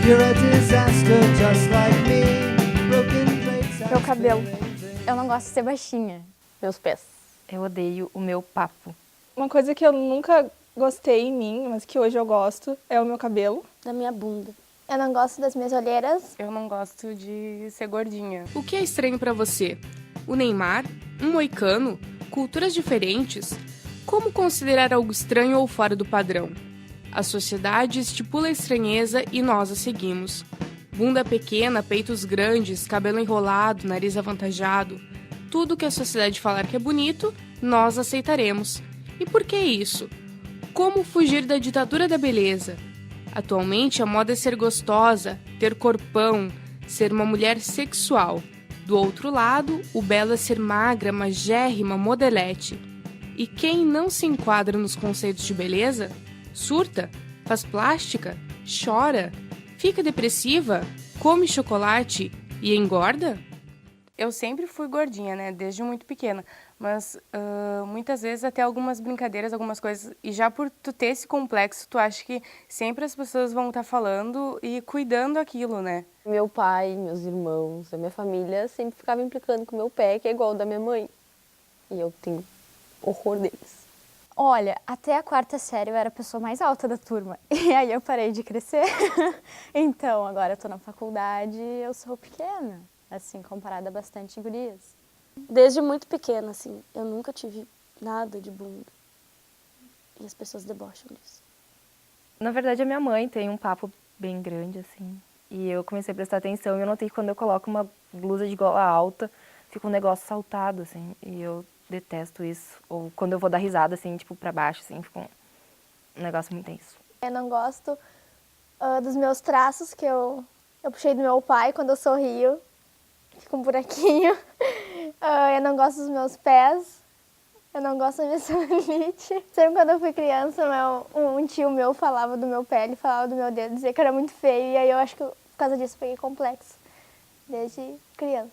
You're a disaster just like me. Broken plates. Meu cabelo. Eu não gosto de ser baixinha. Meus pés. Eu odeio o meu papo. Uma coisa que eu nunca gostei em mim, mas que hoje eu gosto, é o meu cabelo. Da minha bunda. Eu não gosto das minhas olheiras. Eu não gosto de ser gordinha. O que é estranho pra você? O Neymar? Um moicano? Culturas diferentes? Como considerar algo estranho ou fora do padrão? A sociedade estipula a estranheza e nós a seguimos. Bunda pequena, peitos grandes, cabelo enrolado, nariz avantajado. Tudo que a sociedade falar que é bonito, nós aceitaremos. E por que isso? Como fugir da ditadura da beleza? Atualmente, a moda é ser gostosa, ter corpão, ser uma mulher sexual. Do outro lado, o belo é ser magra, magérrima, modelete. E quem não se enquadra nos conceitos de beleza, surta, faz plástica, chora, fica depressiva, come chocolate e engorda? Eu sempre fui gordinha, né? Desde muito pequena. Mas muitas vezes até algumas brincadeiras, algumas coisas. E já por tu ter esse complexo, tu acha que sempre as pessoas vão estar falando e cuidando aquilo, né? Meu pai, meus irmãos, a minha família sempre ficava implicando com o meu pé, que é igual ao da minha mãe. E eu tenho horror deles. Olha, até a 4ª série eu era a pessoa mais alta da turma. E aí eu parei de crescer. Então, agora eu tô na faculdade e eu sou pequena. Assim, comparada a bastante gurias. Desde muito pequena, assim, eu nunca tive nada de bunda. E as pessoas debocham disso. Na verdade, a minha mãe tem um papo bem grande, assim. E eu comecei a prestar atenção e eu notei que quando eu coloco uma blusa de gola alta, fica um negócio saltado, assim. E eu detesto isso. Ou quando eu vou dar risada, assim, tipo, pra baixo, assim, fica um negócio muito intenso. Eu não gosto dos meus traços que eu puxei do meu pai quando eu sorrio. Fica um buraquinho. Eu não gosto dos meus pés. Eu não gosto da minha celulite. Sempre quando eu fui criança, um tio meu falava do meu pé, ele falava do meu dedo, dizia que era muito feio. E aí eu acho que por causa disso eu peguei complexo. Desde criança.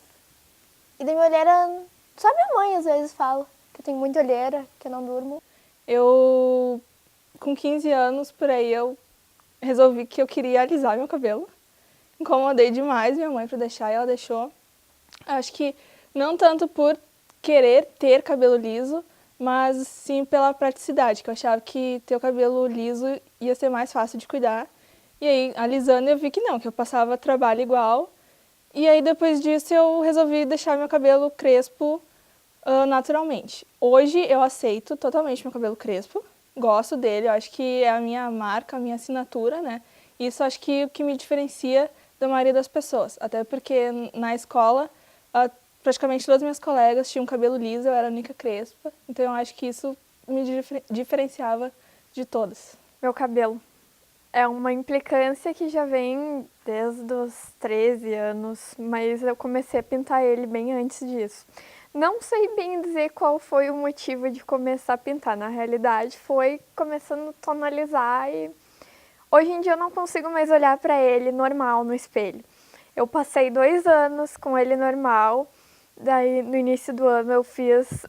E da minha olheira, só minha mãe às vezes fala que eu tenho muita olheira, que eu não durmo. Eu, com 15 anos, por aí, eu resolvi que eu queria alisar meu cabelo. Incomodei demais minha mãe para deixar e ela deixou. Acho que não tanto por querer ter cabelo liso, mas sim pela praticidade, que eu achava que ter o cabelo liso ia ser mais fácil de cuidar. E aí, alisando, eu vi que não, que eu passava trabalho igual. E aí, depois disso, eu resolvi deixar meu cabelo crespo naturalmente. Hoje, eu aceito totalmente meu cabelo crespo, gosto dele, eu acho que é a minha marca, a minha assinatura, né? Isso acho que o que me diferencia da maioria das pessoas, até porque na escola praticamente todas as minhas colegas tinham cabelo liso, eu era a única crespa, então eu acho que isso me diferenciava de todas. Meu cabelo é uma implicância que já vem desde os 13 anos, mas eu comecei a pintar ele bem antes disso. Não sei bem dizer qual foi o motivo de começar a pintar, na realidade foi começando a tonalizar e hoje em dia eu não consigo mais olhar para ele normal no espelho. Eu passei 2 anos com ele normal, daí no início do ano eu fiz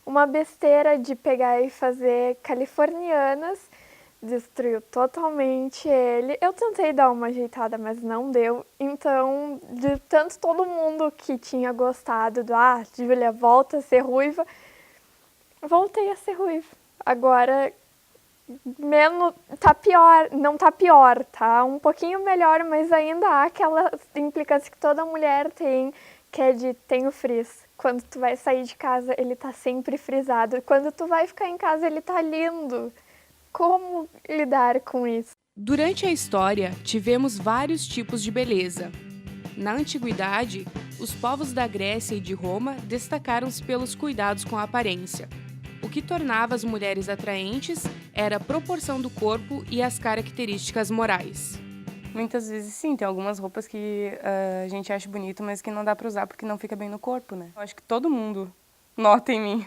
uma besteira de pegar e fazer californianas, destruiu totalmente ele. Eu tentei dar uma ajeitada, mas não deu. Então, de tanto todo mundo que tinha gostado do Júlia, volta a ser ruiva, voltei a ser ruiva. Agora tá pior, não tá pior, tá um pouquinho melhor, mas ainda há aquela implicância que toda mulher tem, que é de tem o frizz. Quando tu vai sair de casa, ele tá sempre frisado. Quando tu vai ficar em casa, ele tá lindo. Como lidar com isso? Durante a história, tivemos vários tipos de beleza. Na antiguidade, os povos da Grécia e de Roma destacaram-se pelos cuidados com a aparência. O que tornava as mulheres atraentes era a proporção do corpo e as características morais. Muitas vezes sim, tem algumas roupas que a gente acha bonito, mas que não dá pra usar porque não fica bem no corpo, né? Eu acho que todo mundo nota em mim.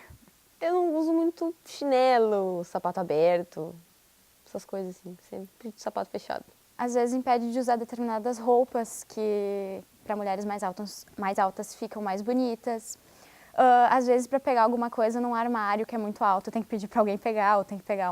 Eu não uso muito chinelo, sapato aberto, essas coisas assim, sempre de sapato fechado. Às vezes impede de usar determinadas roupas que para mulheres mais altas ficam mais bonitas. Às vezes para pegar alguma coisa num armário que é muito alto, tem que pedir para alguém pegar ou tem que pegar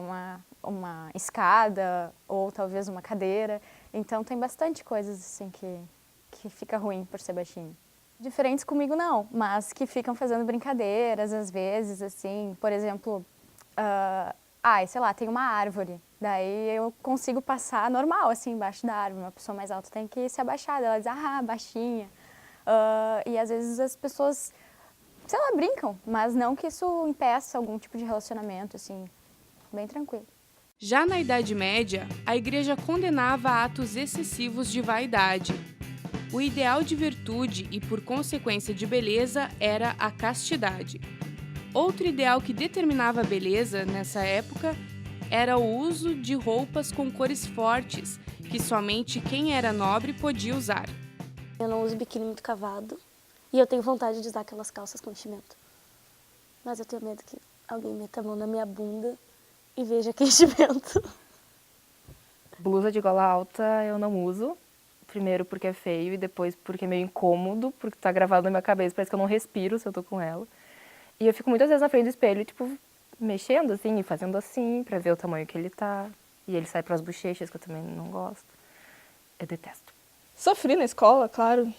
uma escada ou talvez uma cadeira. Então tem bastante coisas assim que fica ruim por ser baixinho. Diferentes comigo não, mas que ficam fazendo brincadeiras às vezes, assim, por exemplo, sei lá, tem uma árvore, daí eu consigo passar normal, assim, embaixo da árvore. Uma pessoa mais alta tem que se abaixar, ela diz, baixinha. E às vezes as pessoas, sei lá, brincam, mas não que isso impeça algum tipo de relacionamento, assim, bem tranquilo. Já na Idade Média, a Igreja condenava atos excessivos de vaidade. O ideal de virtude e, por consequência, de beleza era a castidade. Outro ideal que determinava a beleza nessa época era o uso de roupas com cores fortes, que somente quem era nobre podia usar. Eu não uso biquíni muito cavado e eu tenho vontade de usar aquelas calças com enchimento. Mas eu tenho medo que alguém meta a mão na minha bunda e veja que enchimento. Blusa de gola alta eu não uso. Primeiro porque é feio e depois porque é meio incômodo, porque tá gravado na minha cabeça, parece que eu não respiro se eu tô com ela. E eu fico muitas vezes na frente do espelho, tipo, mexendo assim e fazendo assim pra ver o tamanho que ele tá. E ele sai pras bochechas, que eu também não gosto. Eu detesto. Sofri na escola, claro.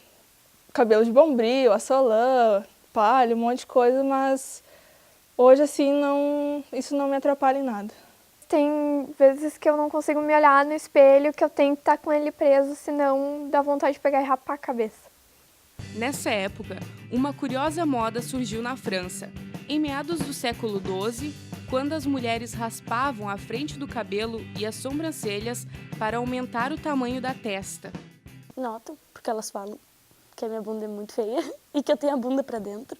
Cabelo de bombril, assolã, palha, um monte de coisa, mas hoje, assim, isso não me atrapalha em nada. Tem vezes que eu não consigo me olhar no espelho, que eu tenho que estar com ele preso, senão dá vontade de pegar e rapar a cabeça. Nessa época, uma curiosa moda surgiu na França. Em meados do século XII, quando as mulheres raspavam a frente do cabelo e as sobrancelhas para aumentar o tamanho da testa. Notam, porque elas falam que a minha bunda é muito feia e que eu tenho a bunda pra dentro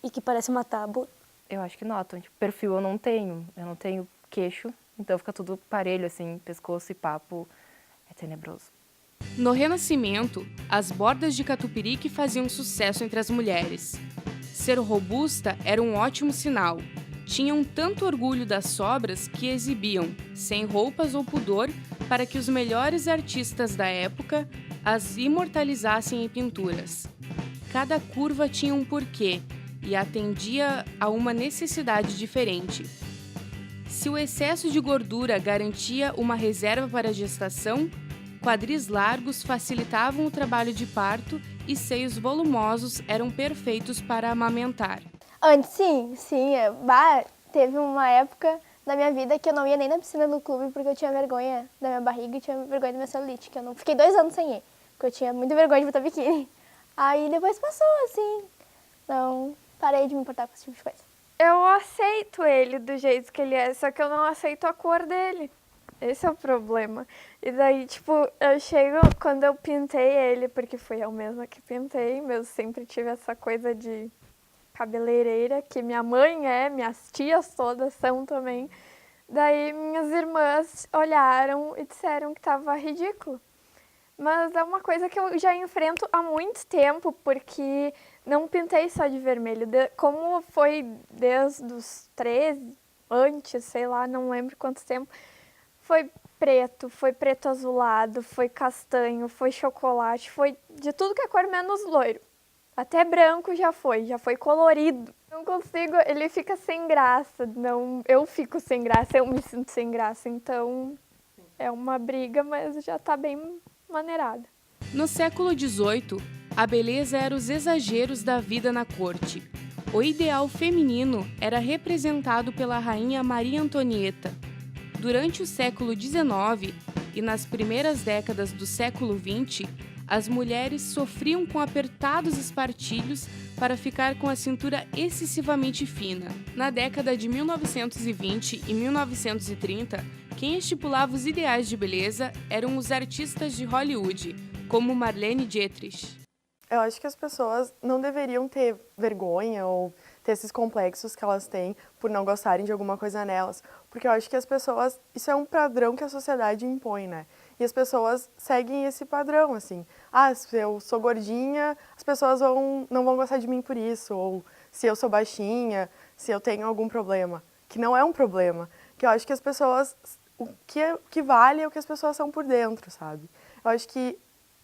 e que parece uma tábua. Eu acho que notam. Tipo, perfil eu não tenho queixo, então fica tudo parelho, assim, pescoço e papo. É tenebroso. No Renascimento, as bordas de catupiry que faziam sucesso entre as mulheres. Ser robusta era um ótimo sinal. Tinham tanto orgulho das sobras que exibiam, sem roupas ou pudor, para que os melhores artistas da época as imortalizassem em pinturas. Cada curva tinha um porquê e atendia a uma necessidade diferente. Se o excesso de gordura garantia uma reserva para a gestação, quadris largos facilitavam o trabalho de parto e seios volumosos eram perfeitos para amamentar. Antes, sim. Teve uma época da minha vida que eu não ia nem na piscina do clube porque eu tinha vergonha da minha barriga e tinha vergonha da minha celulite, que eu não fiquei 2 anos sem ir, porque eu tinha muita vergonha de botar biquíni. Aí depois passou, assim, não parei de me importar com esse tipo de coisa. Eu aceito ele do jeito que ele é, só que eu não aceito a cor dele. Esse é o problema. E daí, tipo, quando eu pintei ele, porque fui eu mesma que pintei, eu sempre tive essa coisa de cabeleireira, que minha mãe minhas tias todas são também. Daí minhas irmãs olharam e disseram que tava ridículo. Mas é uma coisa que eu já enfrento há muito tempo, porque não pintei só de vermelho. Como foi desde os 13, antes, sei lá, não lembro quanto tempo, foi preto azulado, foi castanho, foi chocolate, foi de tudo que é cor menos loiro. Até branco já foi colorido. Não consigo, ele fica sem graça, eu fico sem graça, eu me sinto sem graça, então é uma briga, mas já tá bem maneirada. No século XVIII, a beleza era os exageros da vida na corte. O ideal feminino era representado pela rainha Maria Antonieta. Durante o século XIX e nas primeiras décadas do século XX, as mulheres sofriam com apertados espartilhos para ficar com a cintura excessivamente fina. Na década de 1920 e 1930, quem estipulava os ideais de beleza eram os artistas de Hollywood, como Marlene Dietrich. Eu acho que as pessoas não deveriam ter vergonha ou ter esses complexos que elas têm por não gostarem de alguma coisa nelas, porque eu acho que as pessoas, isso é um padrão que a sociedade impõe, né? E as pessoas seguem esse padrão, assim. Se eu sou gordinha, as pessoas não vão gostar de mim por isso, ou se eu sou baixinha, se eu tenho algum problema, que não é um problema, que eu acho que as pessoas, o que vale é o que as pessoas são por dentro, sabe? Eu acho que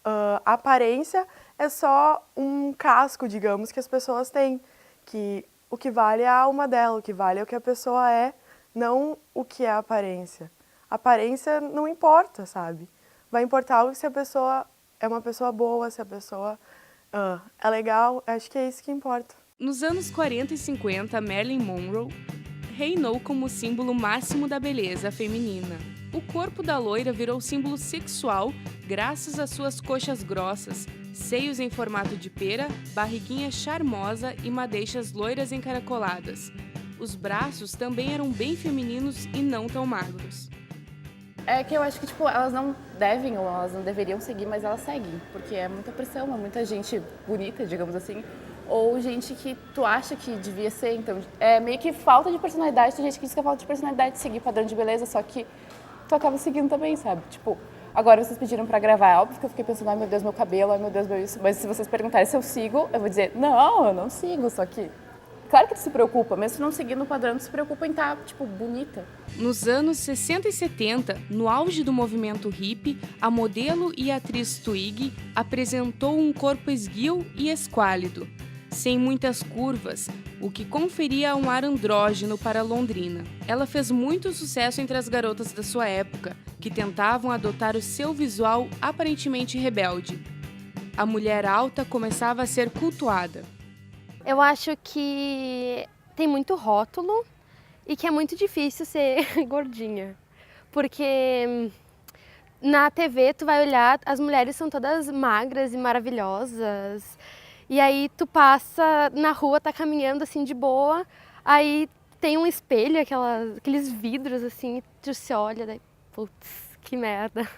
a aparência é só um casco, digamos, que as pessoas têm, que o que vale é a alma dela, o que vale é o que a pessoa é não o que é a aparência. A aparência não importa, sabe? Vai importar se a pessoa é uma pessoa boa, se a pessoa é legal. Acho que é isso que importa. Nos anos 40 e 50, Marilyn Monroe reinou como o símbolo máximo da beleza feminina. O corpo da loira virou símbolo sexual graças às suas coxas grossas, seios em formato de pera, barriguinha charmosa e madeixas loiras encaracoladas. Os braços também eram bem femininos e não tão magros. É que eu acho que, tipo, elas não devem ou elas não deveriam seguir, mas elas seguem. Porque é muita pressão, é muita gente bonita, digamos assim. Ou gente que tu acha que devia ser. Então, é meio que falta de personalidade. Tem gente que diz que é falta de personalidade seguir padrão de beleza, só que tu acaba seguindo também, sabe? Tipo, agora vocês pediram pra gravar. É óbvio que eu fiquei pensando, ai meu Deus, meu cabelo, ai meu Deus, meu isso. Mas se vocês perguntarem se eu sigo, eu vou dizer, não, eu não sigo, só que... Claro que tu se preocupa, mesmo se não seguir no padrão, tu se preocupa em estar, tipo, bonita. Nos anos 60 e 70, no auge do movimento hippie, a modelo e atriz Twiggy apresentou um corpo esguio e esquálido, sem muitas curvas, o que conferia um ar andrógeno para Londrina. Ela fez muito sucesso entre as garotas da sua época, que tentavam adotar o seu visual aparentemente rebelde. A mulher alta começava a ser cultuada. Eu acho que tem muito rótulo e que é muito difícil ser gordinha. Porque na TV tu vai olhar, as mulheres são todas magras e maravilhosas. E aí tu passa na rua, tá caminhando assim de boa, aí tem um espelho, aqueles vidros assim, e tu se olha, daí, putz, que merda.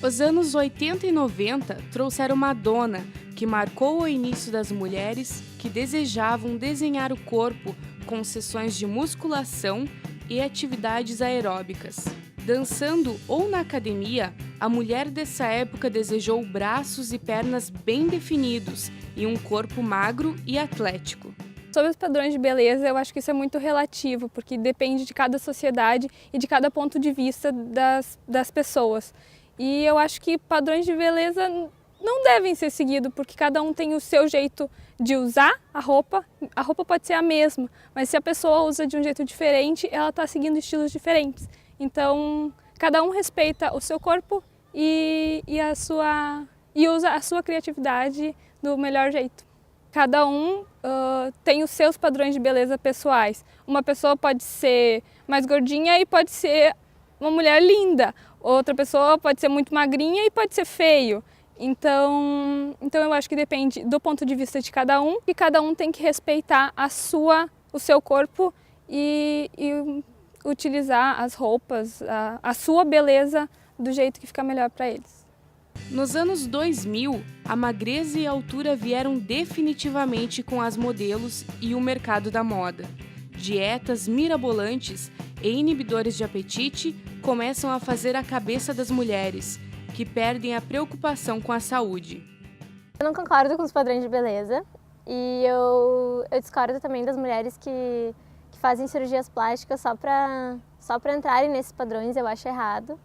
Os anos 80 e 90 trouxeram Madonna, que marcou o início das mulheres que desejavam desenhar o corpo com sessões de musculação e atividades aeróbicas. Dançando ou na academia, a mulher dessa época desejou braços e pernas bem definidos e um corpo magro e atlético. Sobre os padrões de beleza, eu acho que isso é muito relativo, porque depende de cada sociedade e de cada ponto de vista das pessoas. E eu acho que padrões de beleza não devem ser seguidos, porque cada um tem o seu jeito de usar a roupa pode ser a mesma, mas se a pessoa usa de um jeito diferente, ela está seguindo estilos diferentes. Então, cada um respeita o seu corpo e usa a sua criatividade do melhor jeito. Cada um tem os seus padrões de beleza pessoais. Uma pessoa pode ser mais gordinha e pode ser uma mulher linda. Outra pessoa pode ser muito magrinha e pode ser feio. Então eu acho que depende do ponto de vista de cada um e cada um tem que respeitar o seu corpo e utilizar as roupas, a sua beleza do jeito que fica melhor para eles. Nos anos 2000, a magreza e a altura vieram definitivamente com as modelos e o mercado da moda. Dietas mirabolantes e inibidores de apetite começam a fazer a cabeça das mulheres, que perdem a preocupação com a saúde. Eu não concordo com os padrões de beleza e eu discordo também das mulheres que fazem cirurgias plásticas só para entrarem nesses padrões. Eu acho errado,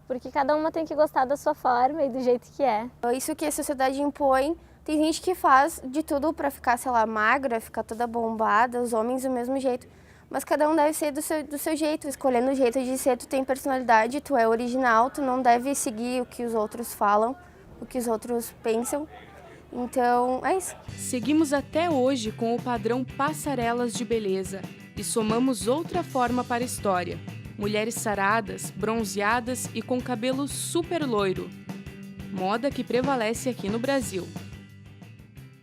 porque cada uma tem que gostar da sua forma e do jeito que é. Isso que a sociedade impõe, tem gente que faz de tudo para ficar, sei lá, magra, ficar toda bombada, os homens do mesmo jeito. Mas cada um deve ser do seu jeito, escolhendo o jeito de ser, tu tem personalidade, tu é original, tu não deve seguir o que os outros falam, o que os outros pensam. Então, é isso. Seguimos até hoje com o padrão passarelas de beleza e somamos outra forma para a história. Mulheres saradas, bronzeadas e com cabelo super loiro. Moda que prevalece aqui no Brasil.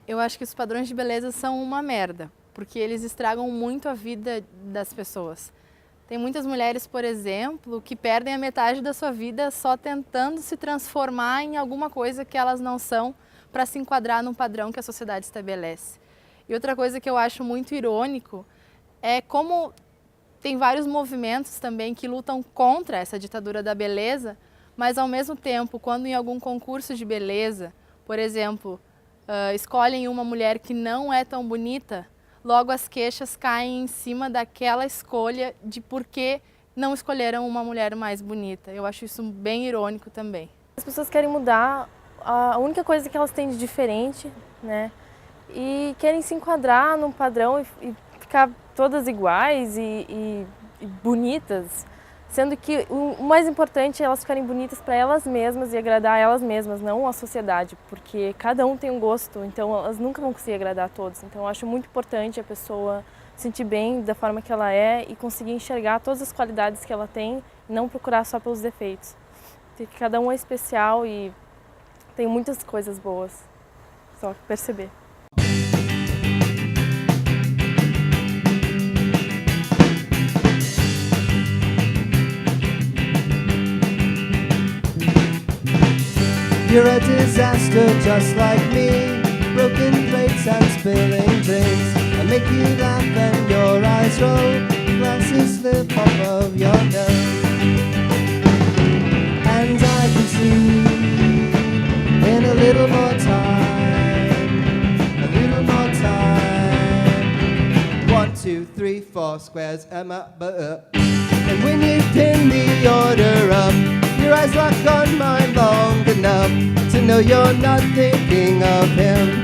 Eu acho que os padrões de beleza são uma merda, porque eles estragam muito a vida das pessoas. Tem muitas mulheres, por exemplo, que perdem a metade da sua vida só tentando se transformar em alguma coisa que elas não são para se enquadrar num padrão que a sociedade estabelece. E outra coisa que eu acho muito irônico é como tem vários movimentos também que lutam contra essa ditadura da beleza, mas ao mesmo tempo, quando em algum concurso de beleza, por exemplo, escolhem uma mulher que não é tão bonita, logo as queixas caem em cima daquela escolha de por que não escolheram uma mulher mais bonita. Eu acho isso bem irônico também. As pessoas querem mudar a única coisa que elas têm de diferente, né? E querem se enquadrar num padrão e ficar todas iguais e bonitas, sendo que o mais importante é elas ficarem bonitas para elas mesmas e agradar elas mesmas, não a sociedade, porque cada um tem um gosto, então elas nunca vão conseguir agradar a todos. Então eu acho muito importante a pessoa se sentir bem da forma que ela é e conseguir enxergar todas as qualidades que ela tem e não procurar só pelos defeitos. Porque cada um é especial e tem muitas coisas boas, só perceber. You're a disaster just like me. Broken plates and spilling drinks. I make you laugh and your eyes roll. Glasses slip off of your nose. And I can see in a little more time, a little more time. 1, 2, 3, 4 squares and my butt. And when you pin the order up, your eyes lock on mine long enough to know you're not thinking of him.